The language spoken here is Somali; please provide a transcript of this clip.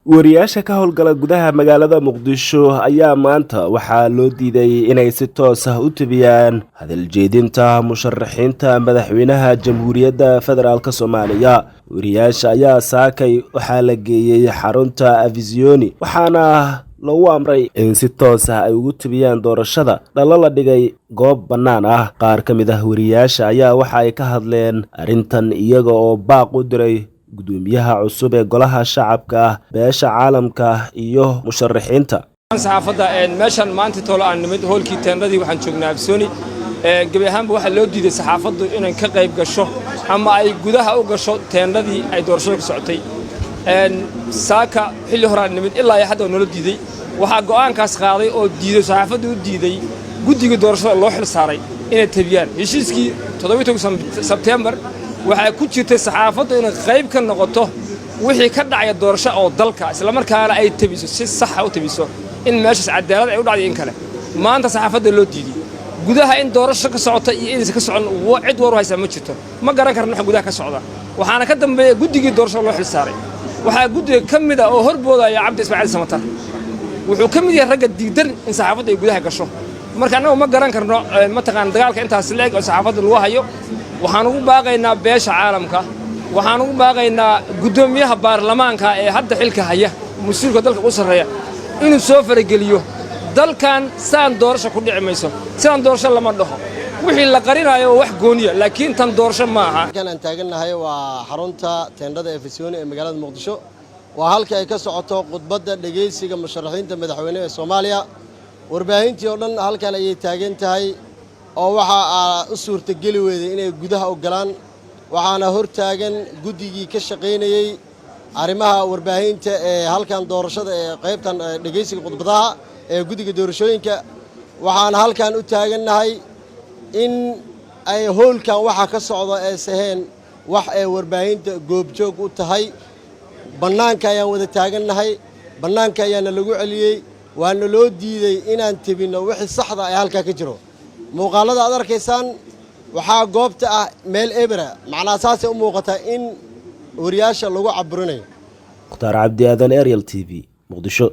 wariyaasha ka howlgala gudaha magaalada Muqdisho ayaa maanta waxaa loo diiday inay si toos ah u tabiyaan hadal jeedinta musharaxiinta madaxweynaha Jamhuuriyadda Federaalka Soomaaliya. wariyaasha ayaa saakay waxaa la geeyay xarunta Avizioni waxaana lagu amray in si toos ah ay ugu tabiyaan doorashada dhalo la dhigay goob bannaan ah. qaar ka mid ah wariyaasha ayaa waxa ay ka hadleen arrintan iyaga oo baaq u diray gudoomiyaha cusub ee golaha shacabka beesha caalamka iyo musharaxiinta. saxaafadda meeshan maanta toolo aan nimid hoolkii teendadii waxaan joognaa Avizioni gabi ahaanba waxa loo diiday saxaafaddu inay ka qayb gasho ama ay gudaha u gasho teendadii ay doorashada ka socotay. saaka xilli hore aan nimid ilaa ay hadda nolo diiday waxa go'aankaas qaaday oo diiday saxaafaddu u diiday guddiga doorashada loo xil saaray inay tabiyaan heshiiskii 17 Sebtembar waxay ku jirtay saxaafaddu inay qayb ka noqoto wixii ka dhacay doorasho oo dalka isla markaana ay tabiso si sax ah u tabiso in meeshaas cadaalad ay u dhacday in kale. maanta saxaafadda loo diiday gudaha in doorasho ka socota iyo in ka socon cid war haysa ma jirto ma garan karno waxa gudaha ka socda. waxaana ka dambeeyay guddigii doorashada loo xil saaray waxaa guddiga ka mid ah oo horboodaya Cabdi Ismaaciil Samatar wuxuu ka mid yahay ragga diidan in saxaafadda ay gudaha gasho. marka anagu ma garan karno ma taqaan dagaalka intaas leeg oo saxaafadda lagu hayo. waxaan ugu baaqaynaa beesha caalamka waxaan ugu baaqaynaa gudoomiyaha baarlamaanka ee hadda xilka haya mas'uulka dalka u sareeya inuu soo farageliyo dalkan saan doorasho ku dhici mayso saan doorasho lama dhaho wixii la qarinayo wax gooniya laakiin tan doorasho ma aha. kan aan taaganahay waa xarunta teendada Avizioni ee magaalada Muqdisho waa halka ay ka socoto khudbadda dhageysiga musharaxiinta madaxweynaha Soomaaliya. warbaahintii oo dhan halkan ayay taagan tahay oo waxa u suurtageli weeday inay gudaha u galaan waxaana hor taagan guddigii ka shaqeynayay arrimaha warbaahinta ee halkan doorashada ee qaybtan dhageysiga khudbadaha ee guddiga doorashooyinka. waxaan halkan u taagannahay in ay hoolkan waxa ka socda ee saheen wax ay warbaahinta goobjoog u tahay. bannaanka ayaan wada taagannahay bannaanka ayaana lagu celiyey waana loo diiday inaan tabino wixii saxda ah halka ka jiro. muuqaalada aad arkaysaan waxaa goobta ah meel ebra macnaa saasay u muuqata in wariyaasha lagu caburinayo. Mukhtaar Cabdi Aadan, Ariel TV, Muqdisho.